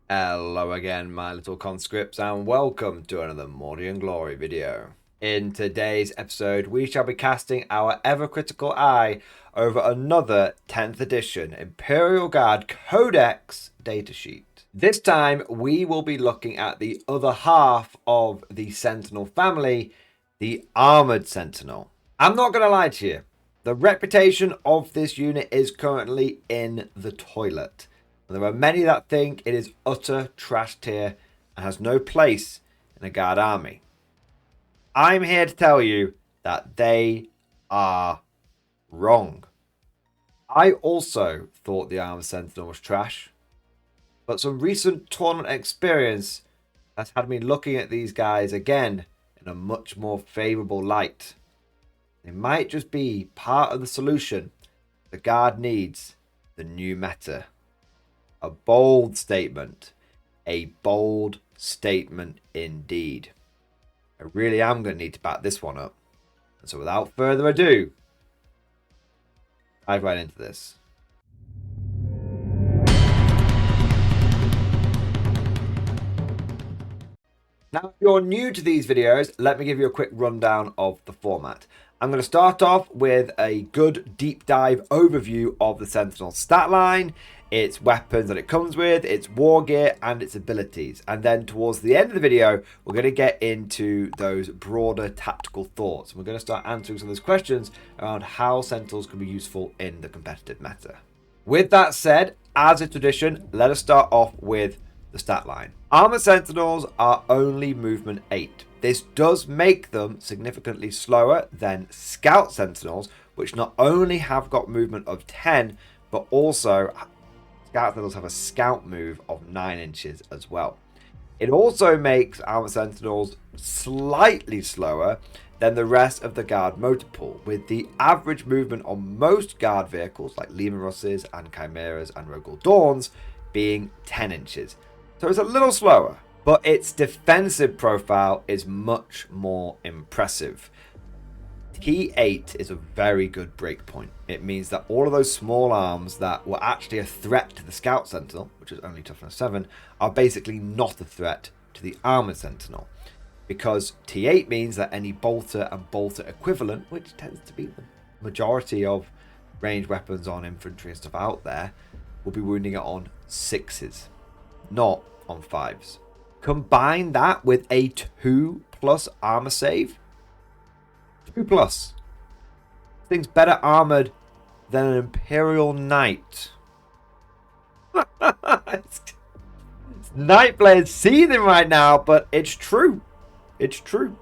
Hello again, my little conscripts, and welcome to another Mordian Glory video. In today's episode, we shall be casting our ever-critical eye over another 10th edition Imperial Guard Codex datasheet. This time, we will be looking at the other half of the Sentinel family, the Armoured Sentinel. I'm not going to lie to you, the reputation of this unit is currently in the toilet. There are many that think it is utter trash tier and has no place in a guard army. I'm here to tell you that they are wrong. I also thought the Armoured Sentinel was trash, but some recent tournament experience has had me looking at these guys again in a much more favourable light. They might just be part of the solution the guard needs the new meta. A bold statement. A bold statement indeed. I really am going to need to back this one up. And so without further ado, dive right into this. Now, if you're new to these videos, let me give you a quick rundown of the format. I'm going to start off with a good deep dive overview of the Sentinel stat line, its weapons that it comes with, its war gear, and its abilities. And then towards the end of the video, we're going to get into those broader tactical thoughts. We're going to start answering some of those questions around how Sentinels can be useful in the competitive meta. With that said, as a tradition, let us start off with the stat line. Armored Sentinels are only movement 8. This does make them significantly slower than Scout Sentinels, which not only have got movement of 10, but also Scout Sentinels have a scout move of 9 inches as well. It also makes Armored Sentinels slightly slower than the rest of the Guard motor pool, with the average movement on most Guard vehicles like Leman Russes and Chimeras and Rogel Dawns being 10 inches. So it's a little slower, but its defensive profile is much more impressive. T8 is a very good breakpoint. It means that all of those small arms that were actually a threat to the Scout Sentinel, which is only toughness 7, are basically not a threat to the Armoured Sentinel. Because T8 means that any bolter and bolter equivalent, which tends to be the majority of ranged weapons on infantry and stuff out there, will be wounding it on 6s, not on 5s. Combine that with a 2+ armor save. 2+. This thing's better armored than an Imperial Knight. It's Nightblade seething right now, but it's true. It's true.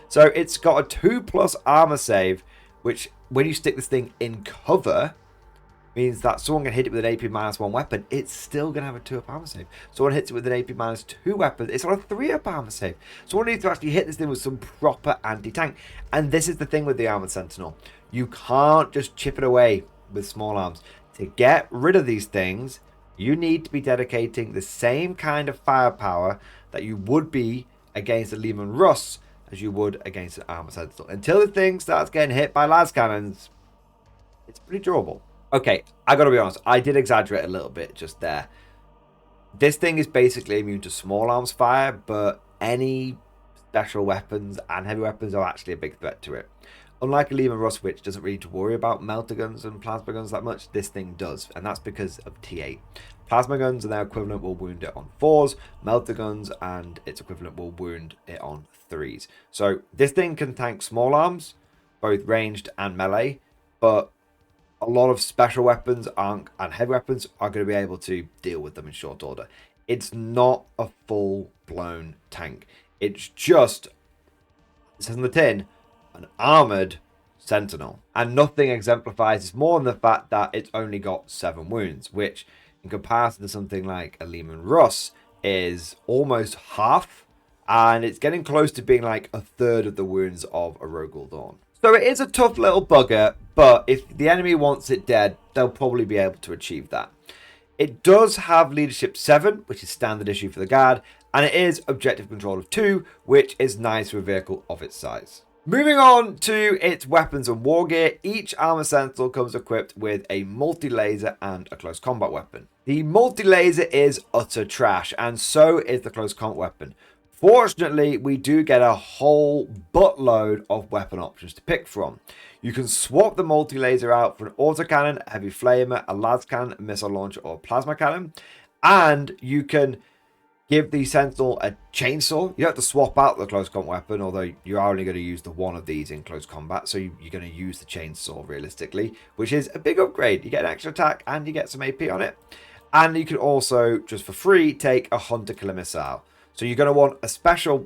So it's got a 2+ armor save, which when you stick this thing in cover, means that someone can hit it with an AP-1 weapon, it's still going to have a 2-up armor save. Someone hits it with an AP-2 weapon, it's on a 3-up armor save. Someone needs to actually hit this thing with some proper anti-tank. And this is the thing with the Armored Sentinel. You can't just chip it away with small arms. To get rid of these things, you need to be dedicating the same kind of firepower that you would be against a Leman Russ as you would against an Armored Sentinel. Until the thing starts getting hit by las cannons, it's pretty durable. Okay, I gotta be honest, I did exaggerate a little bit just there. This thing is basically immune to small arms fire, but any special weapons and heavy weapons are actually a big threat to it. Unlike a Leman Russ, which doesn't really need to worry about melter guns and plasma guns that much, this thing does, and that's because of T8. Plasma guns and their equivalent will wound it on 4s, melter guns and its equivalent will wound it on 3s. So this thing can tank small arms, both ranged and melee, but a lot of special weapons and heavy weapons are going to be able to deal with them in short order. It's not a full-blown tank. It's just, it says on the tin, an armoured Sentinel. And nothing exemplifies this more than the fact that it's only got 7 wounds, which in comparison to something like a Leman Russ is almost half, and it's getting close to being like a third of the wounds of a Rogel Dawn. So it is a tough little bugger, but if the enemy wants it dead, they'll probably be able to achieve that. It does have leadership 7, which is standard issue for the Guard, and it is objective control of 2, which is nice for a vehicle of its size. Moving on to its weapons and war gear, each armor sentinel comes equipped with a multi-laser and a close combat weapon. The multi-laser is utter trash, and so is the close combat weapon. Fortunately, we do get a whole buttload of weapon options to pick from. You can swap the multi-laser out for an autocannon, a heavy flamer, a las cannon, a missile launcher, or a plasma cannon, and you can give the Sentinel a chainsaw. You don't have to swap out the close combat weapon, although you are only going to use the one of these in close combat, so you're going to use the chainsaw realistically, which is a big upgrade. You get an extra attack and you get some AP on it. And you can also, just for free, take a hunter killer missile. So you're going to want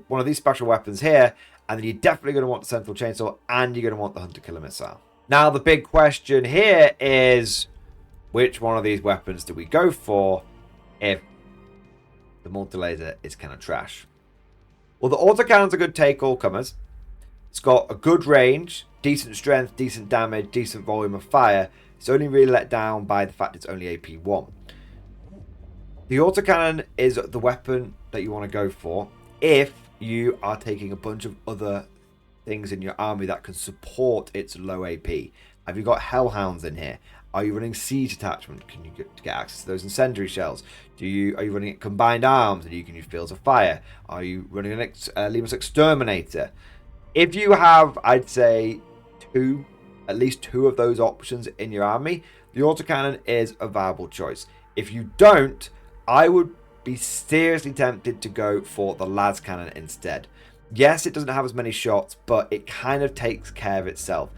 one of these special weapons here, and then you're definitely going to want the Sentinel chainsaw, and you're going to want the hunter killer missile. Now, the big question here is, which one of these weapons do we go for if the multi-laser is kind of trash? Well, the autocannon's a good take all comers. It's got a good range, decent strength, decent damage, decent volume of fire. It's only really let down by the fact it's only AP 1. The autocannon is the weapon that you want to go for if you are taking a bunch of other things in your army that can support its low AP. Have you got hellhounds in here? Are you running siege attachment? Can you get access to those incendiary shells? Are you running combined arms and you can use fields of fire? Are you running an Lemus exterminator? If you have, I'd say, at least two of those options in your army, the autocannon is a viable choice. If you don't, I would be seriously tempted to go for the las cannon instead. Yes, it doesn't have as many shots, but it kind of takes care of itself.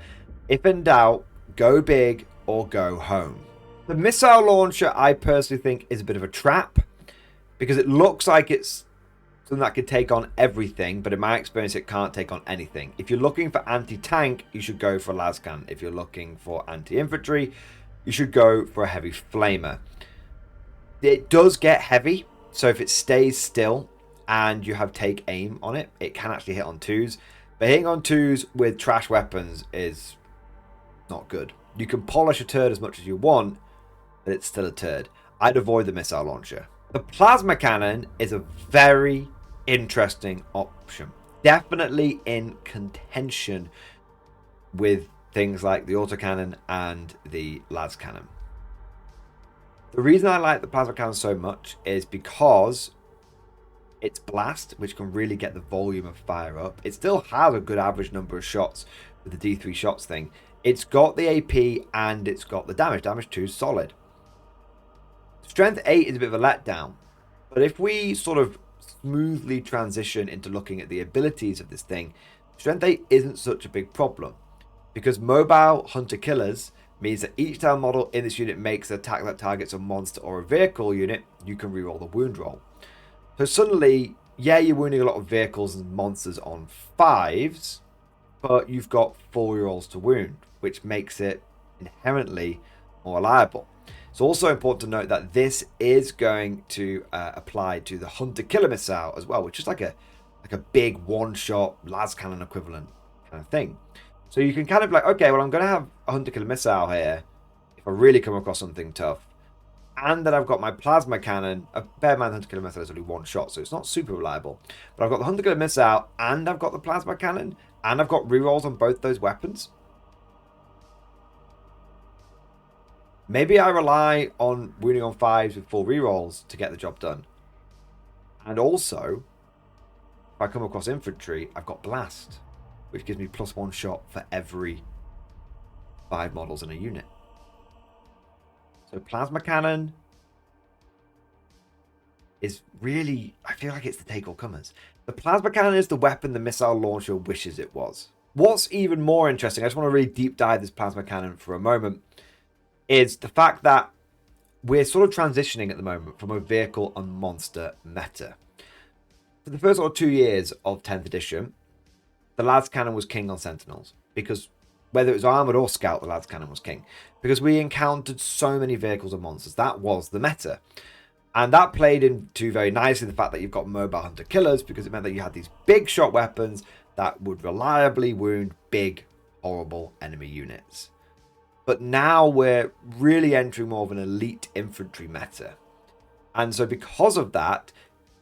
If in doubt, go big or go home. The missile launcher, I personally think, is a bit of a trap because it looks like it's something that could take on everything, but in my experience, it can't take on anything. If you're looking for anti-tank, you should go for las cannon. If you're looking for anti-infantry, you should go for a heavy flamer. It does get heavy, so if it stays still and you have take aim on it, it can actually hit on 2s. But hitting on 2s with trash weapons is not good. You can polish a turd as much as you want, but it's still a turd. I'd avoid the missile launcher. The plasma cannon is a very interesting option. Definitely in contention with things like the autocannon and the las cannon. The reason I like the plasma cannon so much is because its blast, which can really get the volume of fire up. It still has a good average number of shots with the D3 shots thing. It's got the AP and it's got the damage. Damage 2 is solid. Strength 8 is a bit of a letdown. But if we sort of smoothly transition into looking at the abilities of this thing, Strength 8 isn't such a big problem. Because mobile hunter killers means that each down model in this unit makes an attack that targets a monster or a vehicle unit, you can reroll the wound roll. So suddenly, yeah, you're wounding a lot of vehicles and monsters on 5s, but you've got 4 rerolls to wound, which makes it inherently more reliable. It's also important to note that this is going to apply to the hunter killer missile as well, which is like a big one-shot las cannon equivalent kind of thing. So you can kind of like, okay, well, I'm going to have a hunter killer missile here if I really come across something tough. And then I've got my plasma cannon. A bear man hunter killer missile is only one shot, so it's not super reliable. But I've got the hunter killer missile, and I've got the plasma cannon, and I've got rerolls on both those weapons. Maybe I rely on wounding on 5s with 4 rerolls to get the job done. And also, if I come across infantry, I've got blast, which gives me +1 shot for every 5 models in a unit. So plasma cannon is really, I feel like it's the take all comers. The plasma cannon is the weapon the missile launcher wishes it was. What's even more interesting, I just want to really deep dive this plasma cannon for a moment, is the fact that we're sort of transitioning at the moment from a vehicle and monster meta. For the first 2 years of 10th edition, the las cannon was king on Sentinels, because whether it was armored or scout, the las cannon was king, because we encountered so many vehicles and monsters. That was the meta, and that played into very nicely the fact that you've got mobile hunter killers, because it meant that you had these big shot weapons that would reliably wound big, horrible enemy units. But now we're really entering more of an elite infantry meta, and so because of that,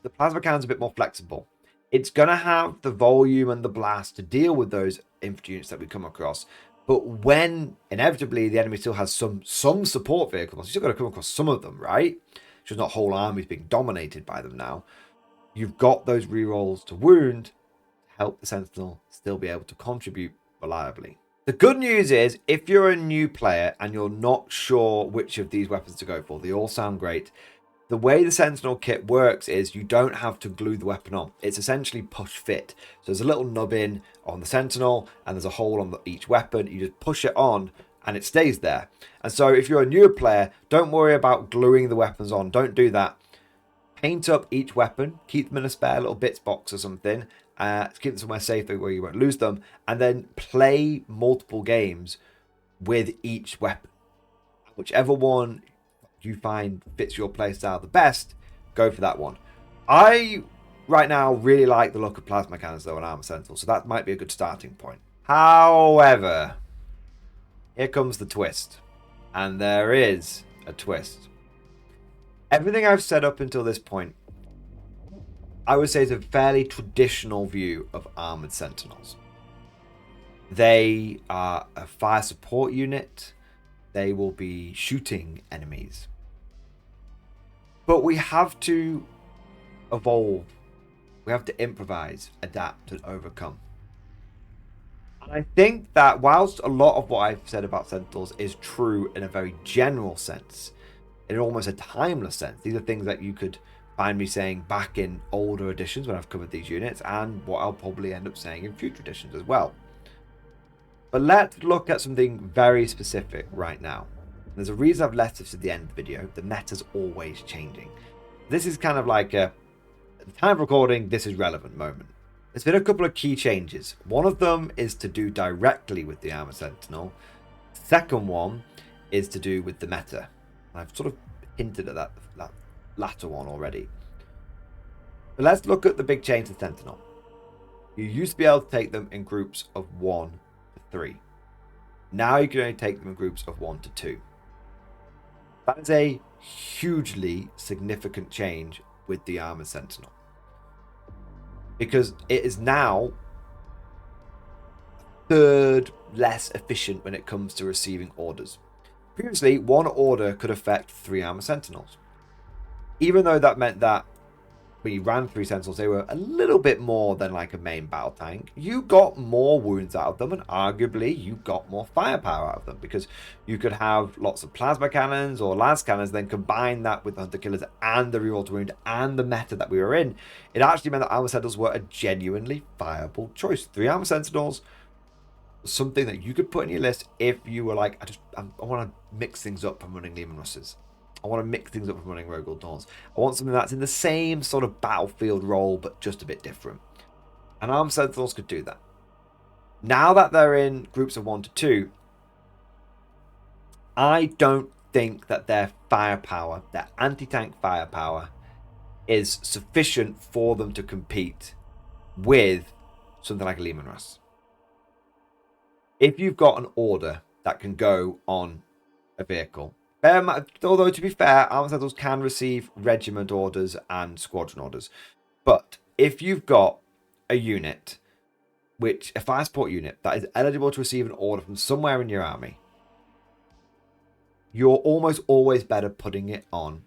the plasma cannon's a bit more flexible. It's going to have the volume and the blast to deal with those infantry units that we come across. But when inevitably the enemy still has some support vehicles, you still got to come across some of them, right? It's just not whole armies being dominated by them now. You've got those rerolls to wound to help the Sentinel still be able to contribute reliably. The good news is, if you're a new player and you're not sure which of these weapons to go for, they all sound great. The way the Sentinel kit works is you don't have to glue the weapon on. It's essentially push fit. So there's a little nubbin on the Sentinel and there's a hole on each weapon. You just push it on and it stays there. And so if you're a newer player, don't worry about gluing the weapons on. Don't do that. Paint up each weapon. Keep them in a spare little bits box or something. Keep them somewhere safe where you won't lose them. And then play multiple games with each weapon. Whichever one you find fits your playstyle the best, go for that one. I right now really like the look of plasma cannons though on Armoured Sentinel, so that might be a good starting point. However, here comes the twist, and there is a twist. Everything I've said up until this point, I would say, is a fairly traditional view of Armoured Sentinels. They are a fire support unit. They will be shooting enemies. But we have to evolve. We have to improvise, adapt, and overcome. And I think that whilst a lot of what I've said about Sentinels is true in a very general sense, in almost a timeless sense, these are things that you could find me saying back in older editions when I've covered these units, and what I'll probably end up saying in future editions as well. But let's look at something very specific right now. There's a reason I've left this to the end of the video. The meta's always changing. This is kind of like at the time of recording, this is relevant moment. There's been a couple of key changes. One of them is to do directly with the Armoured Sentinel. The second one is to do with the meta. I've sort of hinted at that latter one already. But let's look at the big change to Sentinel. You used to be able to take them in groups of 1 to 3. Now you can only take them in groups of 1 to 2. That is a hugely significant change with the Armoured Sentinel, because it is now a third less efficient when it comes to receiving orders. Previously, one order could affect 3 Armoured Sentinels, even though that meant that when you ran 3 Sentinels, they were a little bit more than like a main battle tank. You got more wounds out of them, and arguably you got more firepower out of them, because you could have lots of plasma cannons or lance cannons, then combine that with the hunter killers and the reroll to wound and the meta that we were in. It actually meant that Armoured Sentinels were a genuinely viable choice. 3 Armoured Sentinels was something that you could put in your list if you were like, I want to mix things up from running Leman Russes. I want to mix things up from running Rogal Dawns. I want something that's in the same sort of battlefield role, but just a bit different. And Armoured Sentinels could do that. Now that they're in groups of 1 to 2, I don't think that their firepower, their anti-tank firepower, is sufficient for them to compete with something like a Leman Russ. If you've got an order that can go on a vehicle, although to be fair, Armoured Sentinels can receive regiment orders and squadron orders. But if you've got a unit, a fire support unit, that is eligible to receive an order from somewhere in your army, you're almost always better putting it on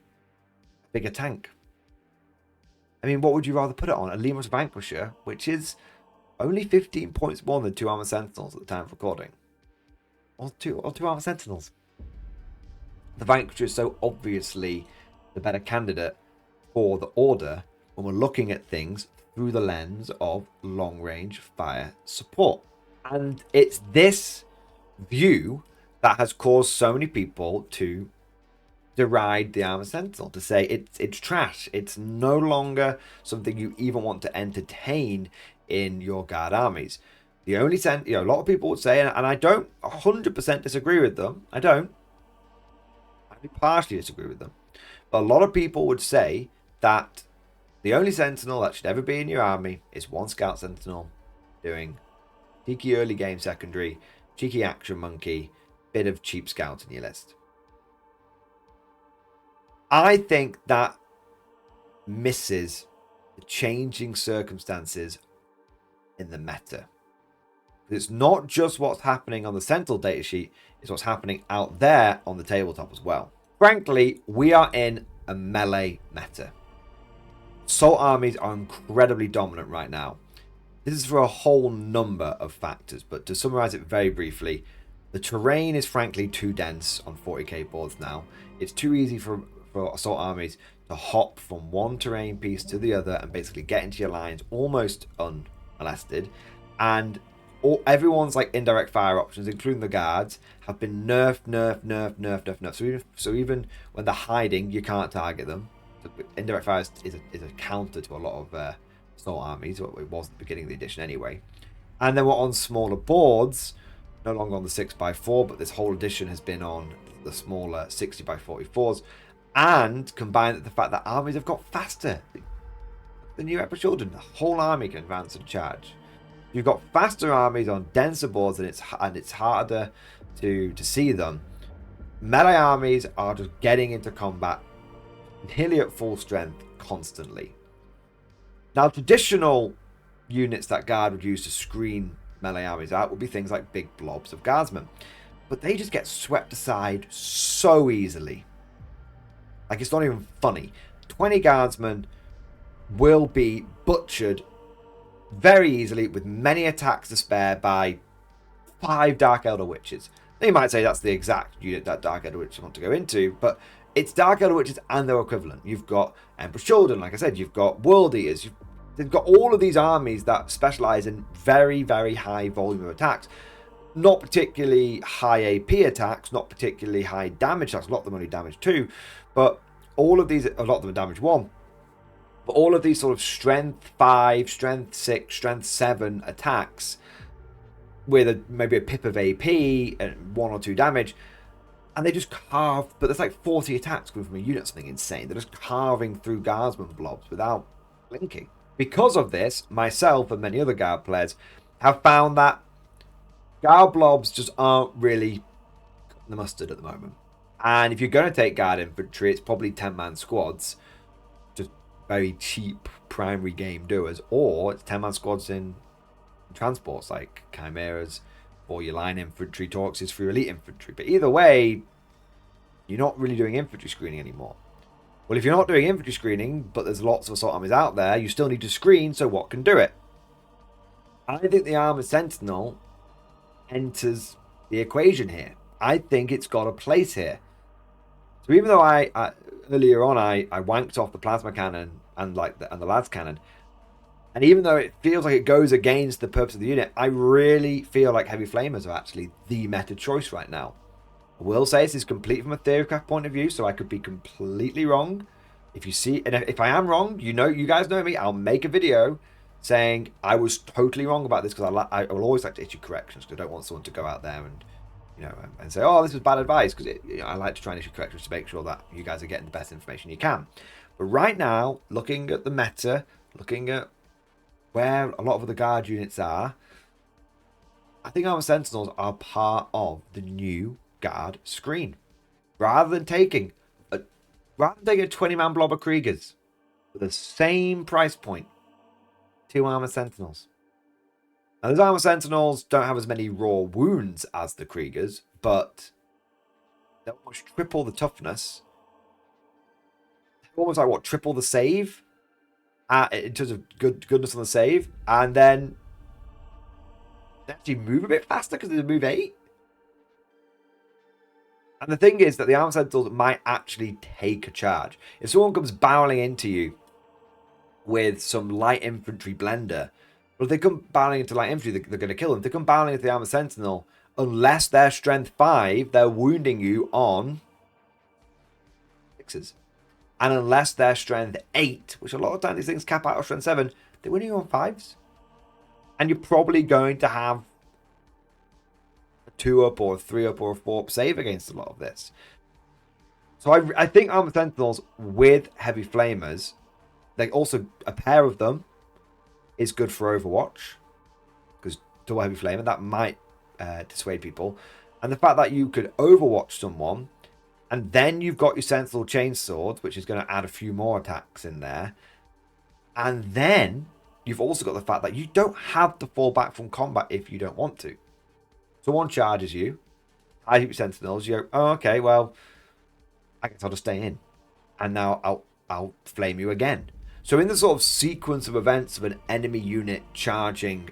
a bigger tank. I mean, what would you rather put it on? A Leman Russ Vanquisher, which is only 15 points more than 2 Armoured Sentinels at the time of recording. Or two Armoured Sentinels. The Vanquisher is so obviously the better candidate for the order when we're looking at things through the lens of long-range fire support. And it's this view that has caused so many people to deride the Armoured Sentinel, to say it's trash. It's no longer something you even want to entertain in your guard armies. The only a lot of people would say, and I don't 100% disagree with them. I partially disagree with them, but a lot of people would say that the only Sentinel that should ever be in your army is one Scout Sentinel doing cheeky early game secondary, cheeky action monkey, bit of cheap Scout in your list. I think that misses the changing circumstances in the meta. It's not just what's happening on the Sentinel datasheet, it's what's happening out there on the tabletop as well. Frankly, we are in a melee meta. Assault armies are incredibly dominant right now. This is for a whole number of factors, but to summarize it very briefly, the terrain is frankly too dense on 40k boards now. It's too easy for assault armies to hop from one terrain piece to the other and basically get into your lines almost unmolested. And everyone's like indirect fire options, including the guards, have been nerfed. So even when they're hiding, you can't target them. So indirect fire is a counter to a lot of assault armies. Well, it was at the beginning of the edition anyway. And then we're on smaller boards, no longer on the 6x4, but this whole edition has been on the smaller 60x44s. And combined with the fact that armies have got faster. The new Emperor Children, the whole army can advance and charge. You've got faster armies on denser boards, and it's harder to see them. Melee armies are just getting into combat nearly at full strength constantly. Now, traditional units that Guard would use to screen melee armies out would be things like big blobs of guardsmen, but they just get swept aside so easily. Like, it's not even funny. 20 guardsmen will be butchered very easily with many attacks to spare by 5 Dark Elder Witches. Now, you might say that's the exact unit that Dark Elder Witches want to go into, but it's Dark Elder Witches and their equivalent. You've got Emperor's Children, like I said, you've got World Eaters, they've got all of these armies that specialize in very, very high volume of attacks. Not particularly high AP attacks, not particularly high damage attacks, a lot of them only damage 2, but all of these, a lot of them are damage 1. But all of these sort of strength 5, strength 6, strength 7 attacks with maybe a pip of AP and 1 or 2 damage, and they just carve, but there's like 40 attacks coming from a unit, something insane. They're just carving through guardsman blobs without blinking. Because of this, myself and many other guard players have found that guard blobs just aren't really the mustard at the moment. And if you're going to take guard infantry, it's probably 10-man squads, just very cheap primary game doers, or it's 10-man squads in transports like chimeras, or your line infantry torxes for your elite infantry. But either way, you're not really doing infantry screening anymore. Well, if you're not doing infantry screening, but there's lots of assault armies out there, you still need to screen, so what can do it? I think the Armoured Sentinel enters the equation here. I think it's got a place here. So even though I earlier on I wanked off the plasma cannon and the lads cannon, and even though it feels like it goes against the purpose of the unit, I really feel like heavy flamers are actually the meta choice right now. I will say this is complete from a theorycraft point of view, so I could be completely wrong. If you see, and if I am wrong, you guys know me, I'll make a video saying I was totally wrong about this, because I will always like to issue corrections, because I don't want someone to go out there and and say, oh, this was bad advice, because I like to try and issue corrections to make sure that you guys are getting the best information you can. But right now, looking at the meta, looking at where a lot of the guard units are, I think Armoured Sentinels are part of the new guard screen. Rather than taking a 20-man blob of Kriegers for the same price point, 2 Armoured Sentinels. Now, those Armoured Sentinels don't have as many raw wounds as the Kriegers, but they're almost triple the toughness. They're almost like, triple the save in terms of goodness on the save, and then they actually move a bit faster because they move 8. And the thing is that the Armoured Sentinels might actually take a charge. If someone comes barreling into you with some light infantry blender, well, if they come barreling into light infantry, they're going to kill them. If they come barreling into the Armoured Sentinel, unless they're strength 5, they're wounding you on 6s. And unless they're strength 8, which a lot of times these things cap out of strength 7, they're winning you on 5s. And you're probably going to have a 2-up or a 3-up or a 4-up save against a lot of this. So I think Armoured Sentinels with Heavy Flamers, they also, a pair of them is good for Overwatch, because double Heavy Flamer, that might dissuade people. And the fact that you could Overwatch someone, and then you've got your Sentinel Chainsword, which is going to add a few more attacks in there. And then you've also got the fact that you don't have to fall back from combat if you don't want to. Someone charges you, I hit Sentinels, you go, oh, okay, well, I guess I'll just stay in. And now I'll flame you again. So in the sort of sequence of events of an enemy unit charging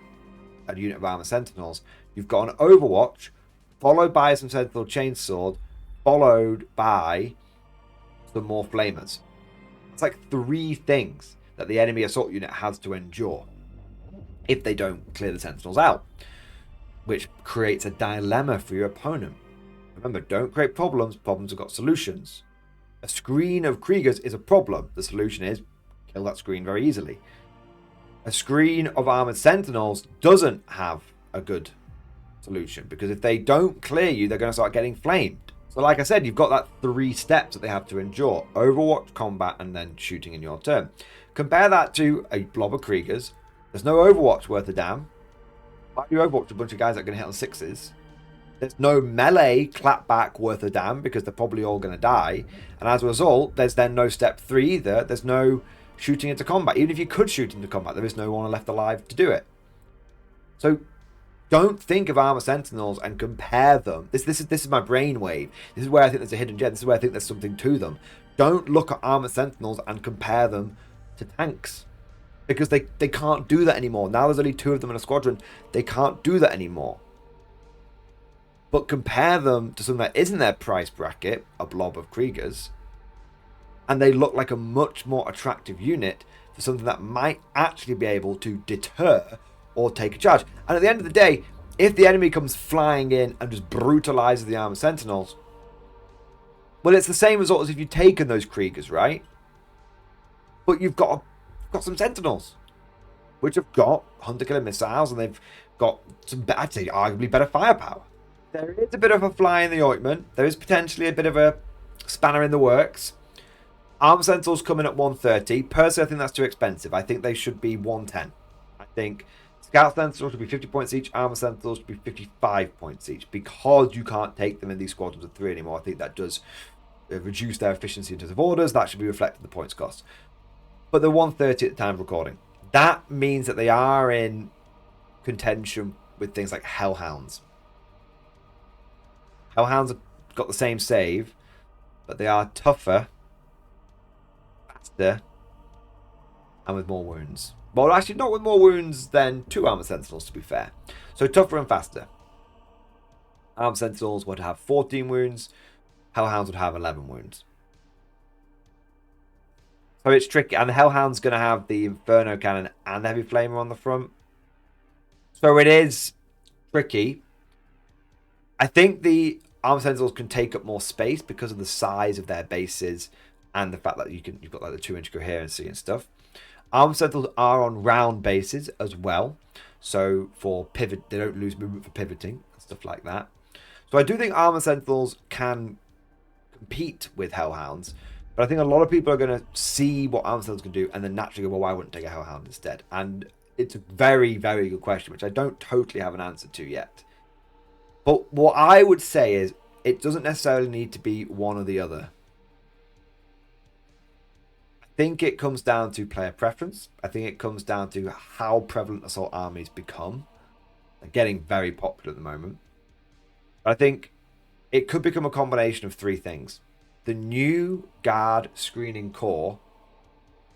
a unit of armor Sentinels, you've got an Overwatch, followed by some Sentinel Chainsword, followed by some more Flamers. It's like 3 things that the enemy assault unit has to endure if they don't clear the Sentinels out, which creates a dilemma for your opponent. Remember, don't create problems. Problems have got solutions. A screen of Kriegers is a problem. The solution is kill that screen very easily. A screen of armored Sentinels doesn't have a good solution, because if they don't clear you, they're going to start getting flamed. So like I said, you've got that 3 steps that they have to endure: Overwatch, combat, and then shooting in your turn. Compare that to a blob of Kriegers. There's no Overwatch worth a damn. Why do you Overwatch a bunch of guys that are going to hit on 6s? There's no melee clapback worth a damn, because they're probably all going to die. And as a result, there's then no step 3 either. There's no shooting into combat. Even if you could shoot into combat, there is no one left alive to do it. So don't think of armor Sentinels and compare them. This is my brainwave. This is where I think there's a hidden gem. This is where I think there's something to them. Don't look at armor Sentinels and compare them to tanks, because they can't do that anymore. Now there's only 2 of them in a squadron. They can't do that anymore. But compare them to something that isn't their price bracket, a blob of Kriegers, and they look like a much more attractive unit for something that might actually be able to deter or take a charge. And at the end of the day, if the enemy comes flying in and just brutalizes the armored Sentinels, well, it's the same result as if you've taken those Kriegers, right? But you've got some Sentinels, which have got hunter-killer missiles, and they've got some, I'd say, arguably better firepower. There is a bit of a fly in the ointment. There is potentially a bit of a spanner in the works. Armor Sentinels come in at 130. Personally, I think that's too expensive. I think they should be 110. I think Scout Sentinels should be 50 points each. Armor Sentinels should be 55 points each, because you can't take them in these squadrons of 3 anymore. I think that does reduce their efficiency in terms of orders. That should be reflected in the points cost. But they're 130 at the time of recording. That means that they are in contention with things like Hellhounds. Hellhounds have got the same save, but they are tougher, faster, and with more wounds. Well, actually, not with more wounds than 2 Armor Sentinels, to be fair. So tougher and faster. Armor Sentinels would have 14 wounds. Hellhounds would have 11 wounds. So it's tricky. And the Hellhound's going to have the Inferno Cannon and the Heavy Flamer on the front. So it is tricky. I think the Armor Sentinels can take up more space because of the size of their bases and the fact that you've got like the 2-inch coherency and stuff. Armor Sentinels are on round bases as well, so for pivot, they don't lose movement for pivoting and stuff like that. So I do think Armor Sentinels can compete with Hellhounds, but I think a lot of people are going to see what Armor Sentinels can do and then naturally go, well, why wouldn't I take a Hellhound instead? And it's a very, very good question, which I don't totally have an answer to yet. But what I would say is it doesn't necessarily need to be one or the other. I think it comes down to player preference. I think it comes down to how prevalent assault armies become. They're getting very popular at the moment. But I think it could become a combination of 3 things. The new Guard screening core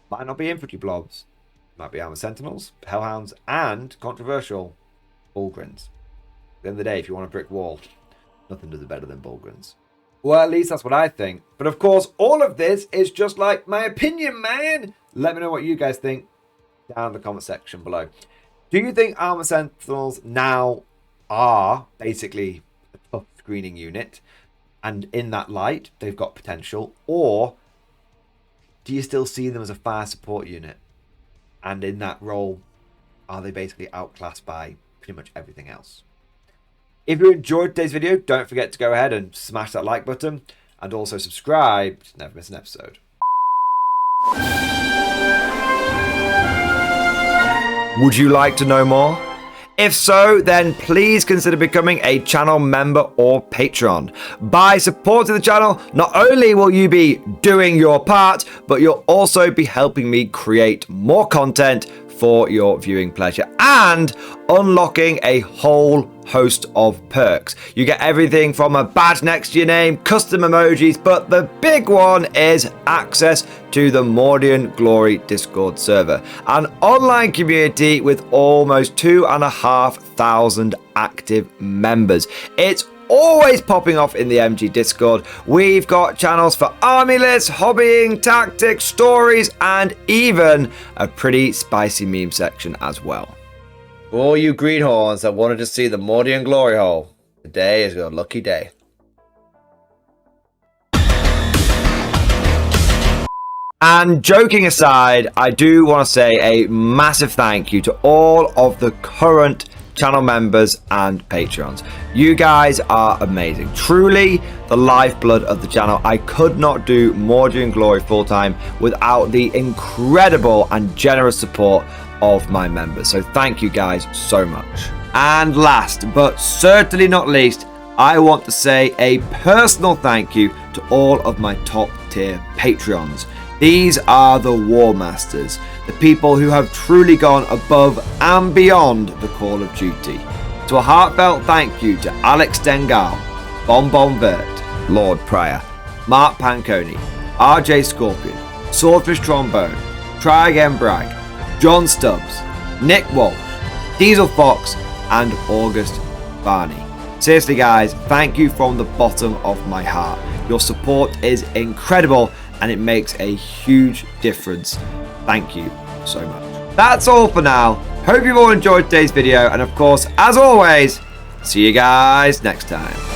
might not be infantry blobs. It might be Armor Sentinels, Hellhounds, and controversial Bullgrins. At the end of the day, if you want a brick wall, nothing does it better than Bullgrins. Well, at least that's what I think. But of course, all of this is just like my opinion, man. Let me know what you guys think down in the comment section below. Do you think Armor Sentinels now are basically a tough screening unit, and in that light, they've got potential? Or do you still see them as a fire support unit? And in that role, are they basically outclassed by pretty much everything else? If you enjoyed today's video, don't forget to go ahead and smash that like button and also subscribe to never miss an episode. Would you like to know more? If so, then please consider becoming a channel member or patron. By supporting the channel, not only will you be doing your part, but you'll also be helping me create more content for your viewing pleasure and unlocking a whole host of perks. You get everything from a badge next to your name, custom emojis, but the big one is access to the Mordian Glory Discord server, an online community with almost 2,500 active members. It's always popping off in the MG Discord. We've got channels for army lists, hobbying, tactics, stories, and even a pretty spicy meme section as well. For all you greenhorns that wanted to see the Mordian glory hole, today is your lucky day. And joking aside, I do want to say a massive thank you to all of the current channel members and patrons. You guys are amazing, truly the lifeblood of the channel. I could not do Mordian Glory full-time without the incredible and generous support of my members, so thank you guys so much. And last but certainly not least, I want to say a personal thank you to all of my top tier Patreons. These are the War Masters, the people who have truly gone above and beyond the call of duty. So a heartfelt thank you to Alex Dengal, Bon Vert, Lord Pryor, Mark Panconi, RJ Scorpion, Swordfish Trombone, Try Again Bragg, John Stubbs, Nick Walsh, Diesel Fox, and August Barney. Seriously guys, thank you from the bottom of my heart. Your support is incredible and it makes a huge difference. Thank you so much. That's all for now. Hope you've all enjoyed today's video, and of course, as always, see you guys next time.